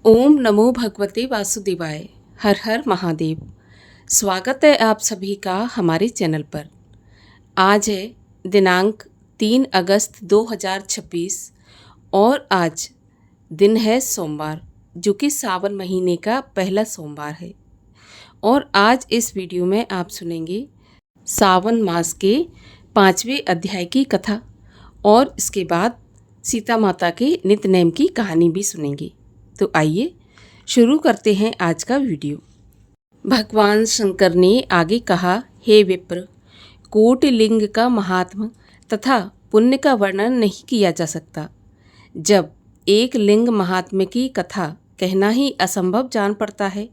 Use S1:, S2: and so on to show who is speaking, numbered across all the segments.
S1: ओम नमो भगवते वासुदेवाय। हर हर महादेव। स्वागत है आप सभी का हमारे चैनल पर। आज है दिनांक 3 अगस्त 2026 और आज दिन है सोमवार, जो कि सावन महीने का पहला सोमवार है। और आज इस वीडियो में आप सुनेंगे सावन मास के 5वें अध्याय की कथा और इसके बाद सीता माता के नित्य की कहानी भी सुनेंगे। तो आइए शुरू करते हैं आज का वीडियो। भगवान शंकर ने आगे कहा, हे विप्र, कोटि लिंग का महात्म तथा पुण्य का वर्णन नहीं किया जा सकता। जब एक लिंग महात्म्य की कथा कहना ही असंभव जान पड़ता है,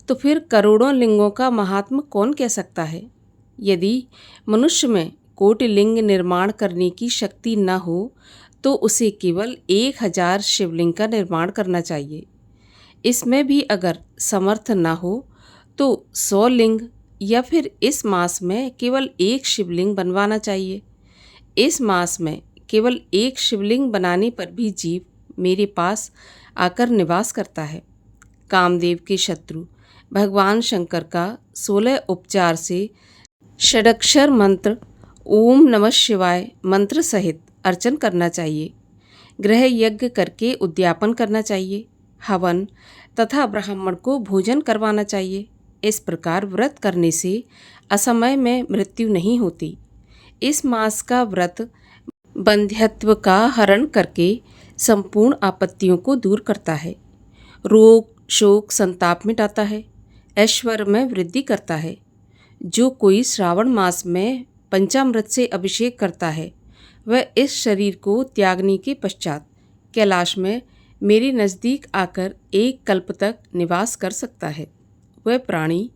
S1: तो फिर करोड़ों लिंगों का महात्म कौन कह सकता है। यदि मनुष्य में कोटि लिंग निर्माण करने की शक्ति न हो, तो उसे केवल 1000 शिवलिंग का निर्माण करना चाहिए। इसमें भी अगर समर्थ न हो तो 100 लिंग या फिर इस मास में केवल एक शिवलिंग बनवाना चाहिए। इस मास में केवल एक शिवलिंग बनाने पर भी जीव मेरे पास आकर निवास करता है। कामदेव के शत्रु भगवान शंकर का 16 उपचार से षडक्षर मंत्र ओम नमः शिवाय मंत्र सहित अर्चन करना चाहिए। गृह यज्ञ करके उद्यापन करना चाहिए। हवन तथा ब्राह्मण को भोजन करवाना चाहिए। इस प्रकार व्रत करने से असमय में मृत्यु नहीं होती। इस मास का व्रत बंध्यत्व का हरण करके संपूर्ण आपत्तियों को दूर करता है। रोग शोक संताप मिटाता है। ऐश्वर्य में वृद्धि करता है। जो कोई श्रावण मास में पंचामृत से अभिषेक करता है, वह इस शरीर को त्यागने के पश्चात कैलाश में मेरे नज़दीक आकर एक कल्प तक निवास कर सकता है। वह प्राणी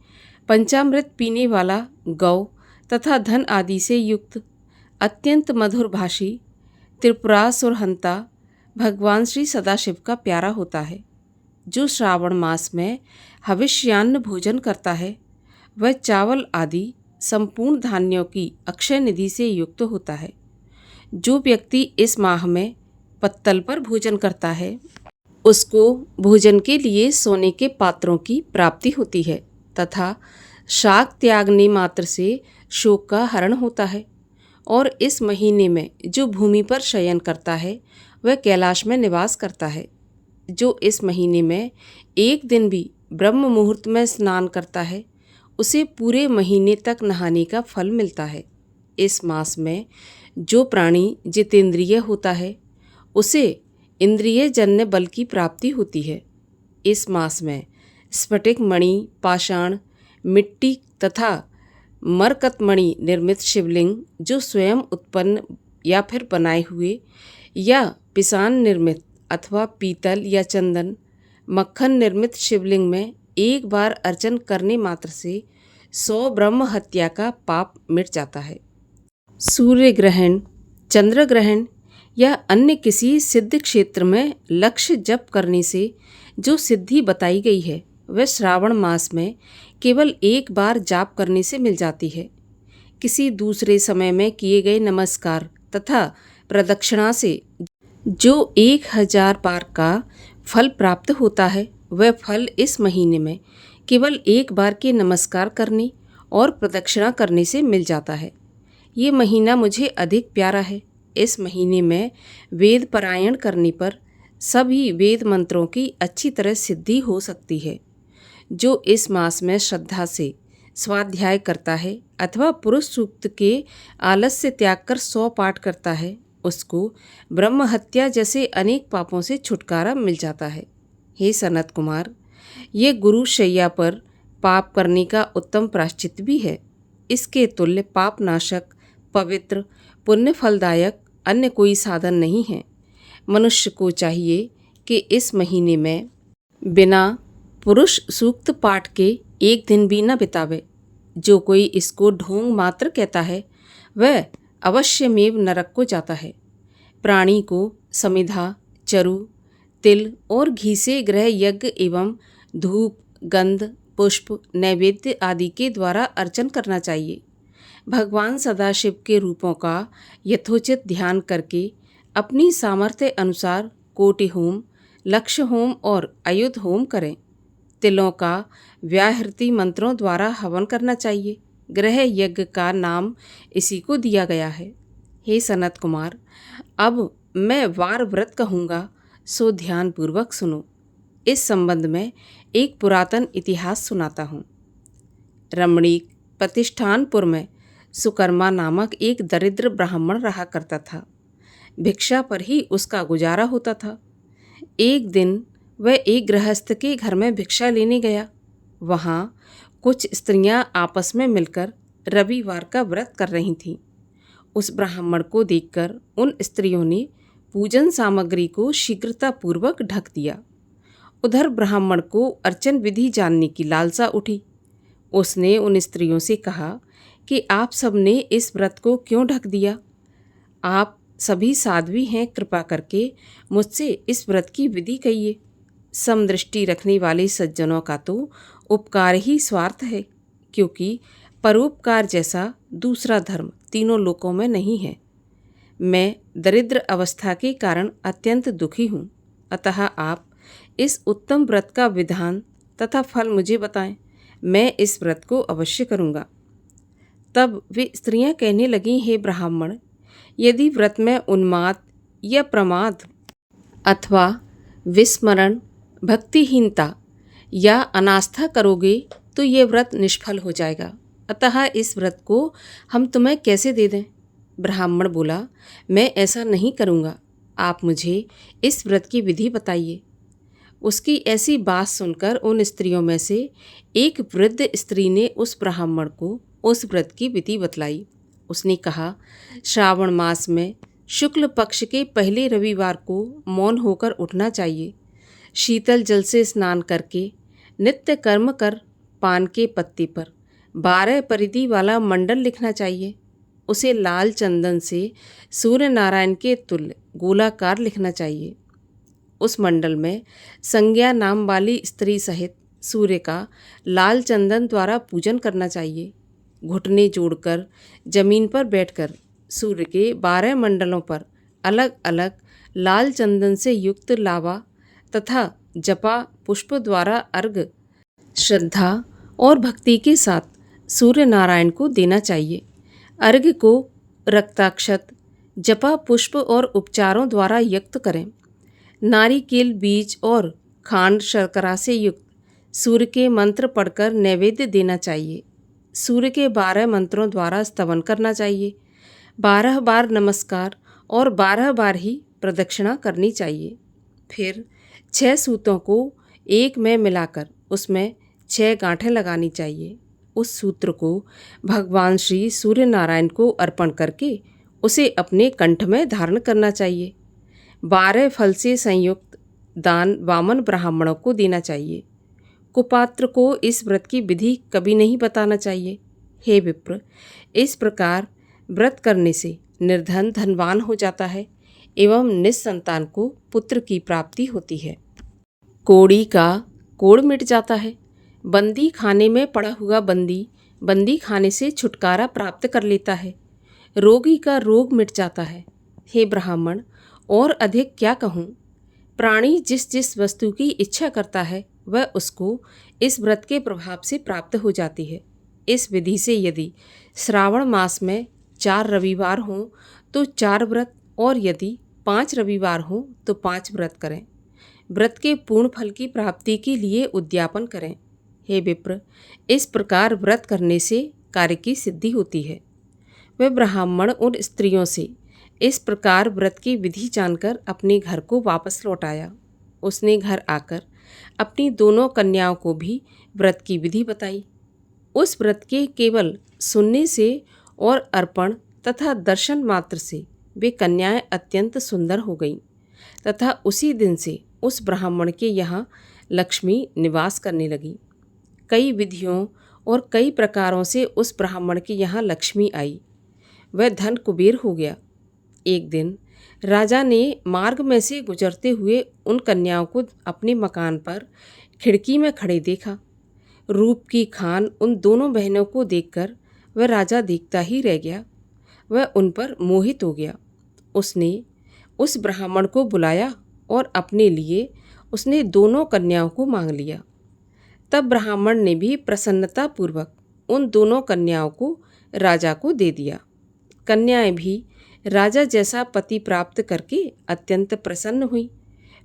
S1: पंचामृत पीने वाला, गौ तथा धन आदि से युक्त, अत्यंत मधुर भाषी, त्रिपुरासुर हंता भगवान श्री सदाशिव का प्यारा होता है। जो श्रावण मास में हविष्यान्न भोजन करता है, वह चावल आदि संपूर्ण धान्यों की अक्षय निधि से युक्त होता है। जो व्यक्ति इस माह में पत्तल पर भोजन करता है, उसको भोजन के लिए सोने के पात्रों की प्राप्ति होती है तथा शाक त्यागने मात्र से शोक का हरण होता है। और इस महीने में जो भूमि पर शयन करता है, वह कैलाश में निवास करता है। जो इस महीने में एक दिन भी ब्रह्म मुहूर्त में स्नान करता है, उसे पूरे महीने तक नहाने का फल मिलता है। इस मास में जो प्राणी जितेंद्रिय होता है, उसे इंद्रिय जन्य बल की प्राप्ति होती है। इस मास में स्फटिक मणि, पाषाण, मिट्टी तथा मरकत मणि निर्मित शिवलिंग, जो स्वयं उत्पन्न या फिर बनाए हुए या पिसान निर्मित अथवा पीतल या चंदन मक्खन निर्मित शिवलिंग में एक बार अर्चन करने मात्र से 100 ब्रह्म हत्या का पाप मिट जाता है। सूर्य ग्रहण, चंद्र ग्रहण या अन्य किसी सिद्ध क्षेत्र में लक्ष्य जप करने से जो सिद्धि बताई गई है, वह श्रावण मास में केवल एक बार जाप करने से मिल जाती है। किसी दूसरे समय में किए गए नमस्कार तथा प्रदक्षिणा से जो 1000 बार का फल प्राप्त होता है, वह फल इस महीने में केवल एक बार के नमस्कार करने और प्रदक्षिणा करने से मिल जाता है। ये महीना मुझे अधिक प्यारा है। इस महीने में वेद पारायण करने पर सभी वेद मंत्रों की अच्छी तरह सिद्धि हो सकती है। जो इस मास में श्रद्धा से स्वाध्याय करता है अथवा पुरुष सूक्त के आलस्य त्याग कर 100 पाठ करता है, उसको ब्रह्म हत्या जैसे अनेक पापों से छुटकारा मिल जाता है। हे सनत कुमार, ये गुरु शैया पर पाप करने का उत्तम प्रायश्चित भी है। इसके तुल्य पाप नाशक, पवित्र, पुण्य फलदायक अन्य कोई साधन नहीं है। मनुष्य को चाहिए कि इस महीने में बिना पुरुष सूक्त पाठ के एक दिन भी न बितावे। जो कोई इसको ढोंग मात्र कहता है, वह अवश्यमेव नरक को जाता है। प्राणी को समिधा, चरु, तिल और घी से गृह यज्ञ एवं धूप, गंध, पुष्प, नैवेद्य आदि के द्वारा अर्चन करना चाहिए। भगवान सदाशिव के रूपों का यथोचित ध्यान करके अपनी सामर्थ्य अनुसार कोटि होम, लक्ष्य होम और अयुध होम करें। तिलों का व्याहृति मंत्रों द्वारा हवन करना चाहिए। ग्रह यज्ञ का नाम इसी को दिया गया है। हे सनत कुमार, अब मैं वार व्रत कहूँगा, सो ध्यानपूर्वक सुनो। इस संबंध में एक पुरातन इतिहास सुनाता हूँ। रमणीक प्रतिष्ठानपुर में सुकर्मा नामक एक दरिद्र ब्राह्मण रहा करता था। भिक्षा पर ही उसका गुजारा होता था। एक दिन वह एक गृहस्थ के घर में भिक्षा लेने गया। वहाँ कुछ स्त्रियां आपस में मिलकर रविवार का व्रत कर रही थीं। उस ब्राह्मण को देखकर उन स्त्रियों ने पूजन सामग्री को शीघ्रतापूर्वक ढक दिया। उधर ब्राह्मण को अर्चन विधि जानने की लालसा उठी। उसने उन स्त्रियों से कहा कि आप सबने इस व्रत को क्यों ढक दिया? आप सभी साध्वी हैं, कृपा करके मुझसे इस व्रत की विधि कहिए। समदृष्टि रखने वाले सज्जनों का तो उपकार ही स्वार्थ है, क्योंकि परोपकार जैसा दूसरा धर्म तीनों लोकों में नहीं है। मैं दरिद्र अवस्था के कारण अत्यंत दुखी हूँ, अतः आप इस उत्तम व्रत का विधान तथा फल मुझे बताएं। मैं इस व्रत को अवश्य करूँगा। तब वे स्त्रियां कहने लगीं, हे ब्राह्मण, यदि व्रत में उन्माद या प्रमाद अथवा विस्मरण, भक्तिहीनता या अनास्था करोगे तो ये व्रत निष्फल हो जाएगा। अतः इस व्रत को हम तुम्हें कैसे दे दें? ब्राह्मण बोला, मैं ऐसा नहीं करूँगा, आप मुझे इस व्रत की विधि बताइए। उसकी ऐसी बात सुनकर उन स्त्रियों में से एक वृद्ध स्त्री ने उस ब्राह्मण को उस व्रत की विधि बतलाई। उसने कहा, श्रावण मास में शुक्ल पक्ष के पहले रविवार को मौन होकर उठना चाहिए। शीतल जल से स्नान करके नित्य कर्म कर पान के पत्ते पर 12 परिधि वाला मंडल लिखना चाहिए। उसे लाल चंदन से सूर्य नारायण के तुल्य गोलाकार लिखना चाहिए। उस मंडल में संज्ञा नाम वाली स्त्री सहित सूर्य का लाल चंदन द्वारा पूजन करना चाहिए। घुटने जोड़कर जमीन पर बैठकर सूर्य के 12 मंडलों पर अलग अलग लाल चंदन से युक्त लावा तथा जपा पुष्प द्वारा अर्घ्य श्रद्धा और भक्ति के साथ सूर्य नारायण को देना चाहिए। अर्घ्य को रक्ताक्षत, जपा पुष्प और उपचारों द्वारा युक्त करें। नारिकेल बीज और खांड शर्करा से युक्त सूर्य के मंत्र पढ़कर नैवेद्य देना चाहिए। सूर्य के 12 मंत्रों द्वारा स्तवन करना चाहिए। 12 बार नमस्कार और 12 बार ही प्रदक्षिणा करनी चाहिए। फिर 6 सूतों को एक में मिलाकर उसमें 6 गांठें लगानी चाहिए। उस सूत्र को भगवान श्री सूर्य नारायण को अर्पण करके उसे अपने कंठ में धारण करना चाहिए। 12 फल से संयुक्त दान वामन ब्राह्मणों को देना चाहिए। कुपात्र को इस व्रत की विधि कभी नहीं बताना चाहिए। हे विप्र, इस प्रकार व्रत करने से निर्धन धनवान हो जाता है एवं निस्संतान को पुत्र की प्राप्ति होती है। कोड़ी का कोड़ मिट जाता है। बंदी खाने में पड़ा हुआ बंदी खाने से छुटकारा प्राप्त कर लेता है। रोगी का रोग मिट जाता है। हे ब्राह्मण, और अधिक क्या कहूँ? प्राणी जिस जिस वस्तु की इच्छा करता है वह उसको इस व्रत के प्रभाव से प्राप्त हो जाती है। इस विधि से यदि श्रावण मास में 4 रविवार हों तो 4 व्रत, और यदि 5 रविवार हों तो 5 व्रत करें। व्रत के पूर्ण फल की प्राप्ति के लिए उद्यापन करें। हे विप्र, इस प्रकार व्रत करने से कार्य की सिद्धि होती है। वह ब्राह्मण उन स्त्रियों से इस प्रकार व्रत की विधि जानकर अपने घर को वापस लौट आया। उसने घर आकर अपनी दोनों कन्याओं को भी व्रत की विधि बताई। उस व्रत के केवल सुनने से और अर्पण तथा दर्शन मात्र से वे कन्याएं अत्यंत सुंदर हो गईं तथा उसी दिन से उस ब्राह्मण के यहाँ लक्ष्मी निवास करने लगी। कई विधियों और कई प्रकारों से उस ब्राह्मण के यहाँ लक्ष्मी आई। वह धन कुबेर हो गया। एक दिन राजा ने मार्ग में से गुजरते हुए उन कन्याओं को अपने मकान पर खिड़की में खड़े देखा। रूप की खान उन दोनों बहनों को देखकर वह राजा देखता ही रह गया। वह उन पर मोहित हो गया। उसने उस ब्राह्मण को बुलाया और अपने लिए उसने दोनों कन्याओं को मांग लिया। तब ब्राह्मण ने भी प्रसन्नतापूर्वक उन दोनों कन्याओं को राजा को दे दिया। कन्याएं भी राजा जैसा पति प्राप्त करके अत्यंत प्रसन्न हुई।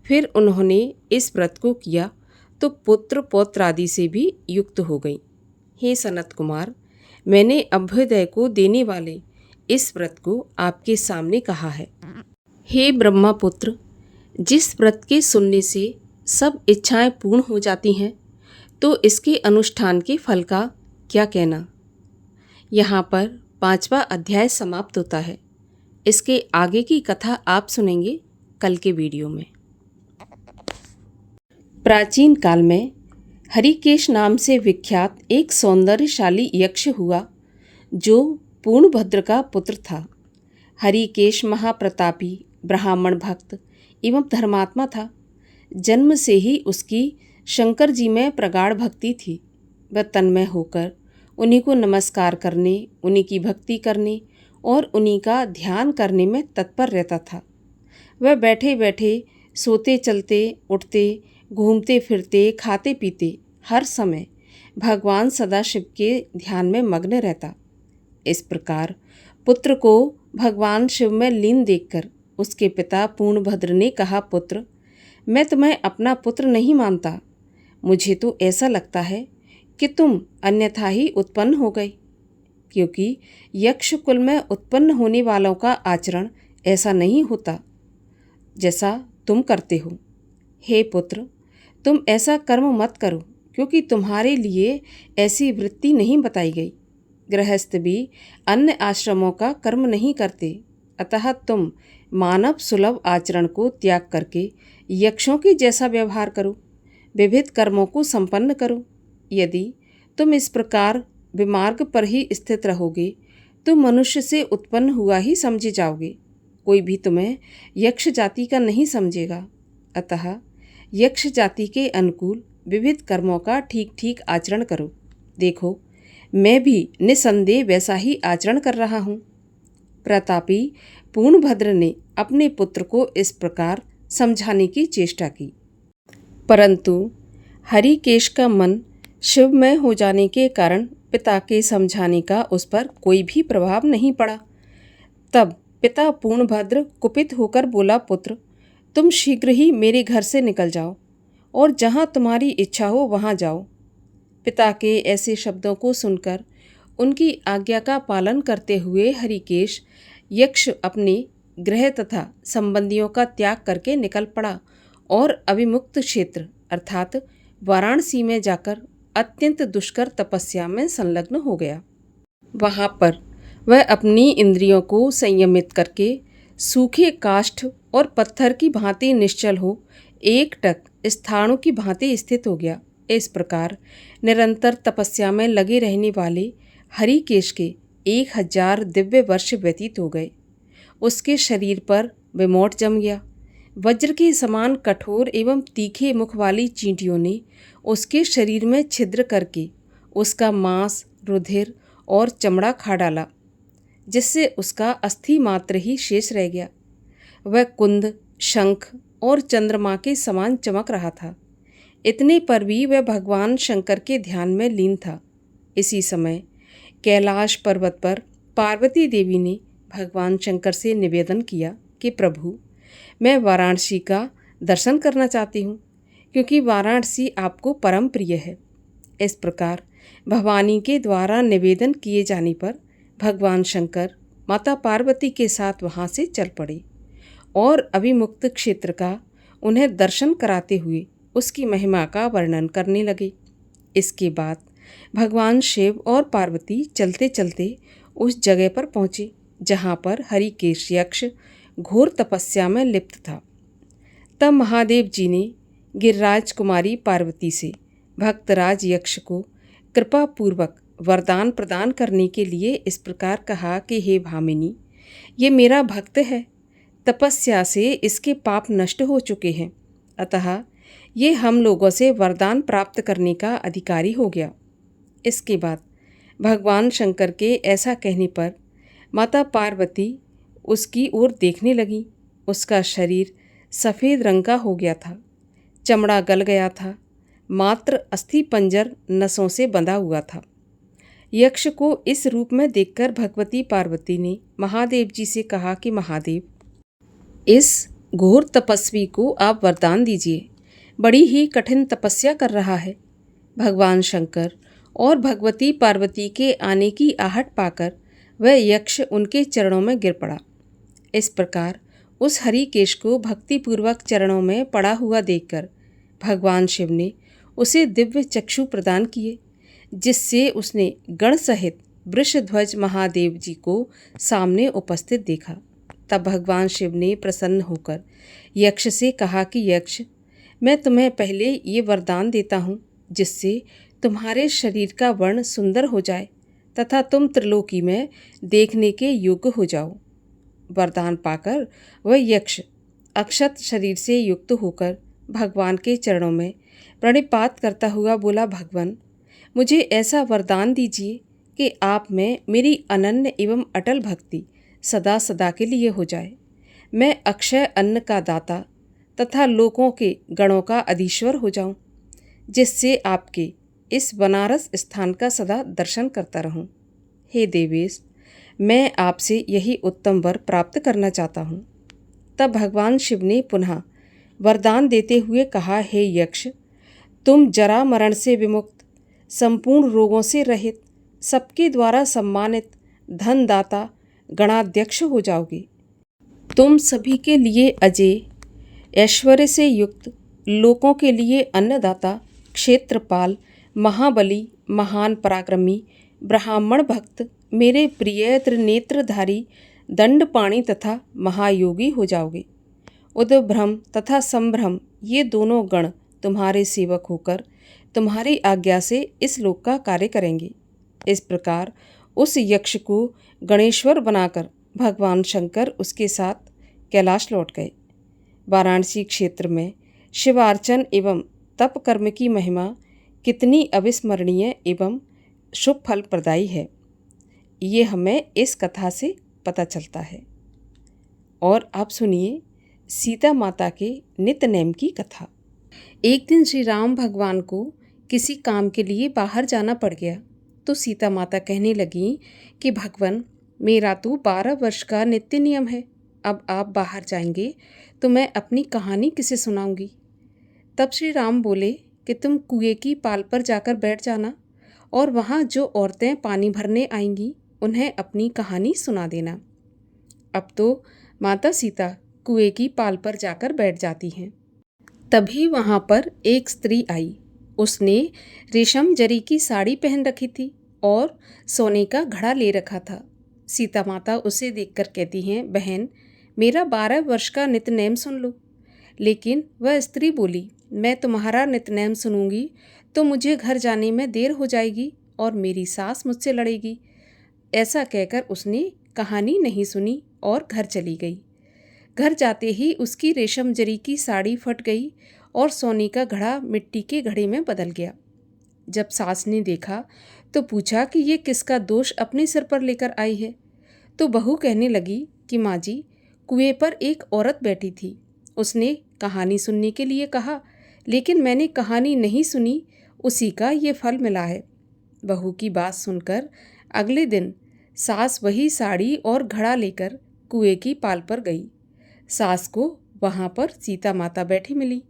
S1: फिर उन्होंने इस व्रत को किया तो पुत्र पौत्र आदि से भी युक्त हो गई। हे सनत कुमार, मैंने अभ्युदय को देने वाले इस व्रत को आपके सामने कहा है। हे ब्रह्मपुत्र, जिस व्रत के सुनने से सब इच्छाएं पूर्ण हो जाती हैं, तो इसके अनुष्ठान के फल का क्या कहना। यहाँ पर 5वां अध्याय समाप्त होता है। इसके आगे की कथा आप सुनेंगे कल के वीडियो में। प्राचीन काल में हरिकेश नाम से विख्यात एक सौंदर्यशाली यक्ष हुआ, जो पूर्णभद्र का पुत्र था। हरिकेश महाप्रतापी, ब्राह्मण भक्त एवं धर्मात्मा था। जन्म से ही उसकी शंकर जी में प्रगाढ़ भक्ति थी। वह तन्मय होकर उन्हीं को नमस्कार करने, उन्हीं की भक्ति करने और उन्हीं का ध्यान करने में तत्पर रहता था। वह बैठे बैठे, सोते चलते उठते, घूमते फिरते, खाते पीते हर समय भगवान सदाशिव के ध्यान में मग्न रहता। इस प्रकार पुत्र को भगवान शिव में लीन देखकर उसके पिता पूर्णभद्र ने कहा, पुत्र, मैं तुम्हें अपना पुत्र नहीं मानता। मुझे तो ऐसा लगता है कि तुम अन्यथा ही उत्पन्न हो गए, क्योंकि यक्ष कुल में उत्पन्न होने वालों का आचरण ऐसा नहीं होता जैसा तुम करते हो। हे पुत्र, तुम ऐसा कर्म मत करो, क्योंकि तुम्हारे लिए ऐसी वृत्ति नहीं बताई गई। गृहस्थ भी अन्य आश्रमों का कर्म नहीं करते, अतः तुम मानव सुलभ आचरण को त्याग करके यक्षों के जैसा व्यवहार करो, विविध कर्मों को संपन्न करो। यदि तुम इस प्रकार विमार्ग पर ही स्थित रहोगे तो मनुष्य से उत्पन्न हुआ ही समझे जाओगे। कोई भी तुम्हें यक्ष जाति का नहीं समझेगा। अतः यक्ष जाति के अनुकूल विविध कर्मों का ठीक ठीक आचरण करो। देखो, मैं भी निसंदेह वैसा ही आचरण कर रहा हूँ। प्रतापी पूर्णभद्र ने अपने पुत्र को इस प्रकार समझाने की चेष्टा की, परंतु हरिकेश का मन शिवमय हो जाने के कारण पिता के समझाने का उस पर कोई भी प्रभाव नहीं पड़ा। तब पिता पूर्णभद्र कुपित होकर बोला, पुत्र, तुम शीघ्र ही मेरे घर से निकल जाओ और जहाँ तुम्हारी इच्छा हो वहाँ जाओ। पिता के ऐसे शब्दों को सुनकर उनकी आज्ञा का पालन करते हुए हरिकेश यक्ष अपने गृह तथा संबंधियों का त्याग करके निकल पड़ा और अभिमुक्त क्षेत्र अर्थात वाराणसी में जाकर अत्यंत दुष्कर तपस्या में संलग्न हो गया। वहाँ पर वह अपनी इंद्रियों को संयमित करके सूखे काष्ठ और पत्थर की भांति निश्चल हो एकटक स्थाणु की भांति स्थित हो गया। इस प्रकार निरंतर तपस्या में लगे रहने वाले हरिकेश के 1000 दिव्य वर्ष व्यतीत हो गए। उसके शरीर पर विमोट जम गया। वज्र के समान कठोर एवं तीखे मुख वाली चींटियों ने उसके शरीर में छिद्र करके उसका मांस, रुधिर और चमड़ा खा डाला, जिससे उसका अस्थि मात्र ही शेष रह गया। वह कुंद, शंख और चंद्रमा के समान चमक रहा था। इतने पर भी वह भगवान शंकर के ध्यान में लीन था। इसी समय कैलाश पर्वत पर पार्वती देवी ने भगवान शंकर से निवेदन किया कि प्रभु, मैं वाराणसी का दर्शन करना चाहती हूँ, क्योंकि वाराणसी आपको परम प्रिय है। इस प्रकार भवानी के द्वारा निवेदन किए जाने पर भगवान शंकर माता पार्वती के साथ वहाँ से चल पड़े और अभिमुक्त क्षेत्र का उन्हें दर्शन कराते हुए उसकी महिमा का वर्णन करने लगे। इसके बाद भगवान शिव और पार्वती चलते चलते उस जगह पर पहुँचे जहाँ पर हरिकेश यक्ष घोर तपस्या में लिप्त था। तब महादेव जी ने गिरिराज कुमारी पार्वती से भक्तराज यक्ष को कृपा पूर्वक वरदान प्रदान करने के लिए इस प्रकार कहा कि हे भामिनी, ये मेरा भक्त है। तपस्या से इसके पाप नष्ट हो चुके हैं, अतः ये हम लोगों से वरदान प्राप्त करने का अधिकारी हो गया। इसके बाद भगवान शंकर के ऐसा कहने पर माता पार्वती उसकी ओर देखने लगी। उसका शरीर सफ़ेद रंग का हो गया था। चमड़ा गल गया था, मात्र अस्थि पंजर नसों से बंधा हुआ था। यक्ष को इस रूप में देखकर भगवती पार्वती ने महादेव जी से कहा कि महादेव, इस घोर तपस्वी को आप वरदान दीजिए, बड़ी ही कठिन तपस्या कर रहा है। भगवान शंकर और भगवती पार्वती के आने की आहट पाकर वह यक्ष उनके चरणों में गिर पड़ा। इस प्रकार उस हरिकेश को भक्तिपूर्वक चरणों में पड़ा हुआ देखकर भगवान शिव ने उसे दिव्य चक्षु प्रदान किए, जिससे उसने गण सहित वृषध्वज महादेव जी को सामने उपस्थित देखा। तब भगवान शिव ने प्रसन्न होकर यक्ष से कहा कि यक्ष, मैं तुम्हें पहले ये वरदान देता हूँ जिससे तुम्हारे शरीर का वर्ण सुंदर हो जाए तथा तुम त्रिलोकी में देखने के योग्य हो जाओ। वरदान पाकर वह यक्ष अक्षत शरीर से युक्त होकर भगवान के चरणों में प्रणिपात करता हुआ बोला, भगवान, मुझे ऐसा वरदान दीजिए कि आप में मेरी अनन्य एवं अटल भक्ति सदा सदा के लिए हो जाए। मैं अक्षय अन्न का दाता तथा लोकों के गणों का अधीश्वर हो जाऊं, जिससे आपके इस बनारस स्थान का सदा दर्शन करता रहूं। हे देवेश, मैं आपसे यही उत्तम वर प्राप्त करना चाहता हूँ। तब भगवान शिव ने पुनः वरदान देते हुए कहा, हे यक्ष, तुम जरा मरण से विमुक्त, संपूर्ण रोगों से रहित, सबके द्वारा सम्मानित धनदाता गणाध्यक्ष हो जाओगे। तुम सभी के लिए अजय, ऐश्वर्य से युक्त, लोकों के लिए अन्नदाता, क्षेत्रपाल, महाबली, महान पराक्रमी, ब्राह्मण भक्त, मेरे प्रिय त्रिनेत्रधारी, दंडपाणी तथा महायोगी हो जाओगे। उद्भ्रम तथा संभ्रम ये दोनों गण तुम्हारे सेवक होकर तुम्हारी आज्ञा से इस लोक का कार्य करेंगे। इस प्रकार उस यक्ष को गणेश्वर बनाकर भगवान शंकर उसके साथ कैलाश लौट गए। वाराणसी क्षेत्र में शिवार्चन एवं तप कर्म की महिमा कितनी अविस्मरणीय एवं शुभ फल प्रदायी है, ये हमें इस कथा से पता चलता है। और आप सुनिए सीता माता के नित्य-नेम की कथा। एक दिन श्री राम भगवान को किसी काम के लिए बाहर जाना पड़ गया, तो सीता माता कहने लगी कि भगवान, मेरा तो 12 वर्ष का नित्य नियम है, अब आप बाहर जाएंगे तो मैं अपनी कहानी किसे सुनाऊंगी। तब श्री राम बोले कि तुम कुएं की पाल पर जाकर बैठ जाना और वहाँ जो औरतें पानी भरने आएंगी उन्हें अपनी कहानी सुना देना। अब तो माता सीता कुएं की पाल पर जाकर बैठ जाती हैं। तभी वहाँ पर एक स्त्री आई। उसने रेशम जरी की साड़ी पहन रखी थी और सोने का घड़ा ले रखा था। सीता माता उसे देखकर कहती हैं, बहन, मेरा 12 वर्ष का नित्यनेम सुन लो। लेकिन वह स्त्री बोली, मैं तुम्हारा नित्यनेम सुनूंगी तो मुझे घर जाने में देर हो जाएगी और मेरी सास मुझसे लड़ेगी। ऐसा कहकर उसने कहानी नहीं सुनी और घर चली गई। घर जाते ही उसकी रेशम जरी की साड़ी फट गई और सोने का घड़ा मिट्टी के घड़े में बदल गया। जब सास ने देखा तो पूछा कि ये किसका दोष अपने सिर पर लेकर आई है। तो बहू कहने लगी कि माँ जी, कुएं पर एक औरत बैठी थी, उसने कहानी सुनने के लिए कहा, लेकिन मैंने कहानी नहीं सुनी, उसी का ये फल मिला है। बहू की बात सुनकर अगले दिन सास वही साड़ी और घड़ा लेकर कुएं की पाल पर गई। सास को वहाँ पर सीता माता बैठी मिली,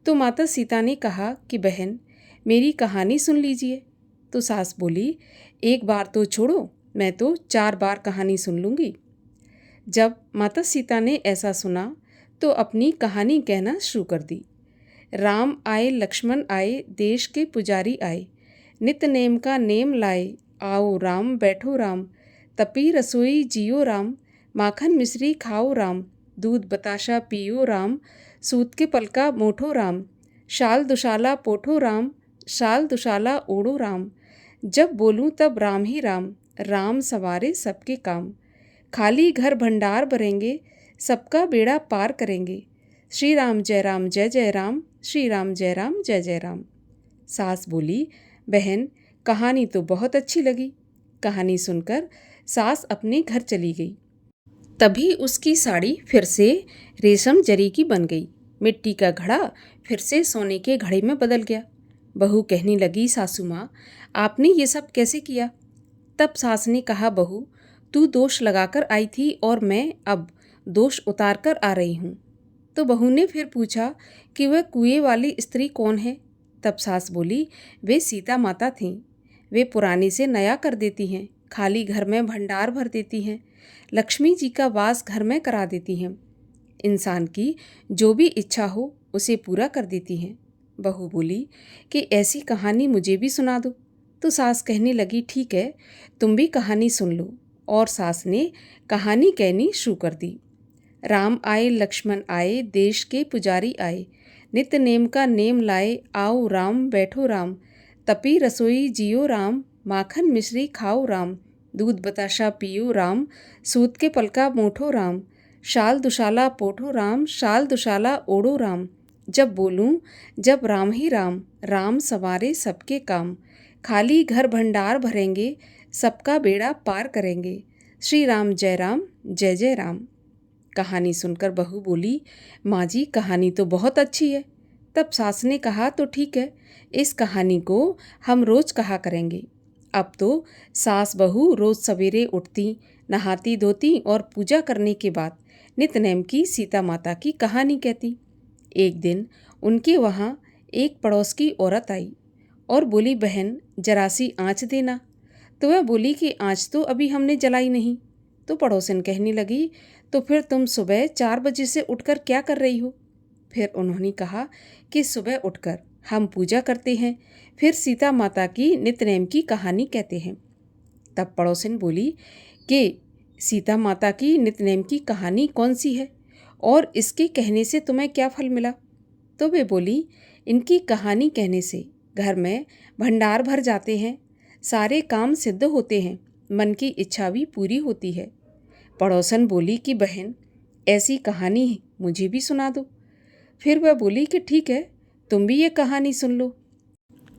S1: तो माता सीता ने कहा कि बहन, मेरी कहानी सुन लीजिए। तो सास बोली, एक बार तो छोड़ो, मैं तो 4 बार कहानी सुन लूँगी। जब माता सीता ने ऐसा सुना तो अपनी कहानी कहना शुरू कर दी। राम आए, लक्ष्मण आए, देश के पुजारी आए, नित्य नेम का नेम लाए, आओ राम बैठो राम, तपी रसोई जियो राम, माखन मिश्री खाओ राम, दूध बताशा पियो राम, सूत के पलका मोठो राम, शाल दुशाला पोठो राम, शाल दुशाला ओढ़ो राम, जब बोलूं तब राम ही राम, राम सवारे सबके काम, खाली घर भंडार भरेंगे, सबका बेड़ा पार करेंगे, श्री राम जय राम जय जय राम, श्री राम जय राम जय जय राम। सास बोली, बहन, कहानी तो बहुत अच्छी लगी। कहानी सुनकर सास अपने घर चली गई। तभी उसकी साड़ी फिर से रेशम जरी की बन गई मिट्टी का घड़ा फिर से सोने के घड़े में बदल गया। बहू कहने लगी, सासू माँ, आपने ये सब कैसे किया? तब सास ने कहा, बहू, तू दोष लगाकर आई थी और मैं अब दोष उतार कर आ रही हूँ। तो बहू ने फिर पूछा कि वह कुएं वाली स्त्री कौन है? तब सास बोली, वे सीता माता थीं। वे पुराने से नया कर देती हैं, खाली घर में भंडार भर देती हैं, लक्ष्मी जी का वास घर में करा देती हैं, इंसान की जो भी इच्छा हो उसे पूरा कर देती हैं। बहू बोली कि ऐसी कहानी मुझे भी सुना दो। तो सास कहने लगी, ठीक है, तुम भी कहानी सुन लो। और सास ने कहानी कहनी शुरू कर दी। राम आए लक्ष्मण आए, देश के पुजारी आए, नित्य नेम का नेम लाए, आओ राम बैठो राम, तपी रसोई जियो राम, माखन मिश्री खाओ राम, दूध बताशा पियो राम, सूत के पलका मोठो राम, शाल दुशाला पोठो राम, शाल दुशाला ओढ़ो राम, जब बोलूं जब राम ही राम, राम सवारे सबके काम, खाली घर भंडार भरेंगे, सबका बेड़ा पार करेंगे, श्री राम जय जय राम। कहानी सुनकर बहू बोली, माँ जी, कहानी तो बहुत अच्छी है। तब सास ने कहा, तो ठीक है, इस कहानी को हम रोज कहा करेंगे। अब तो सास बहू रोज सवेरे उठती, नहाती धोती और पूजा करने के बाद नित्यनेम की सीता माता की कहानी कहती। एक दिन उनके वहाँ एक पड़ोस की औरत आई और बोली, बहन, जरा सी आँच देना। तो वह बोली कि आँच तो अभी हमने जलाई नहीं। तो पड़ोसन कहने लगी, तो फिर तुम सुबह 4 बजे से उठकर क्या कर रही हो? फिर उन्होंने कहा कि सुबह उठकर हम पूजा करते हैं, फिर सीता माता की नित्यनेम की कहानी कहते हैं। तब पड़ोसन बोली कि सीता माता की नित्यनेम की कहानी कौन सी है और इसके कहने से तुम्हें क्या फल मिला? तो वे बोली, इनकी कहानी कहने से घर में भंडार भर जाते हैं, सारे काम सिद्ध होते हैं, मन की इच्छा भी पूरी होती है। पड़ोसन बोली कि बहन, ऐसी कहानी मुझे भी सुना दो। फिर वह बोली कि ठीक है, तुम भी ये कहानी सुन लो।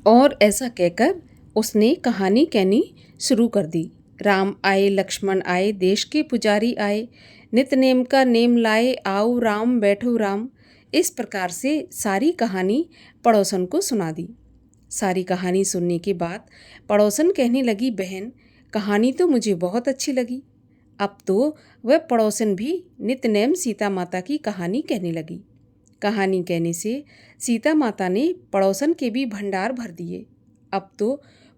S1: और ऐसा कहकर उसने कहानी कहनी शुरू कर दी। राम आए लक्ष्मण आए, देश के पुजारी आए, नित्य नेम का नेम लाए, आओ राम बैठो राम। इस प्रकार से सारी कहानी पड़ोसन को सुना दी। सारी कहानी सुनने के बाद पड़ोसन कहने लगी, बहन, कहानी तो मुझे बहुत अच्छी लगी। अब तो वह पड़ोसन भी नित्यनेम सीता माता की कहानी कहने लगी। कहानी कहने से सीता माता ने पड़ोसन के भी भंडार भर दिए। अब तो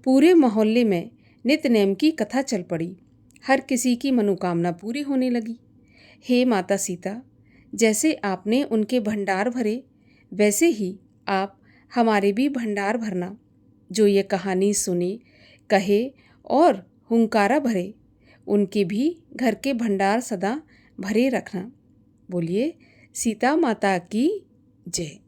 S1: पूरे मोहल्ले में नित्यनेम की कथा चल पड़ी। हर किसी की मनोकामना पूरी होने लगी। हे माता सीता, जैसे आपने उनके भंडार भरे, वैसे ही आप हमारे भी भंडार भरना। जो ये कहानी सुने, कहे और हुंकारा भरे, उनके भी घर के भंडार सदा भरे रखना। बोलिए सीता माता की जय।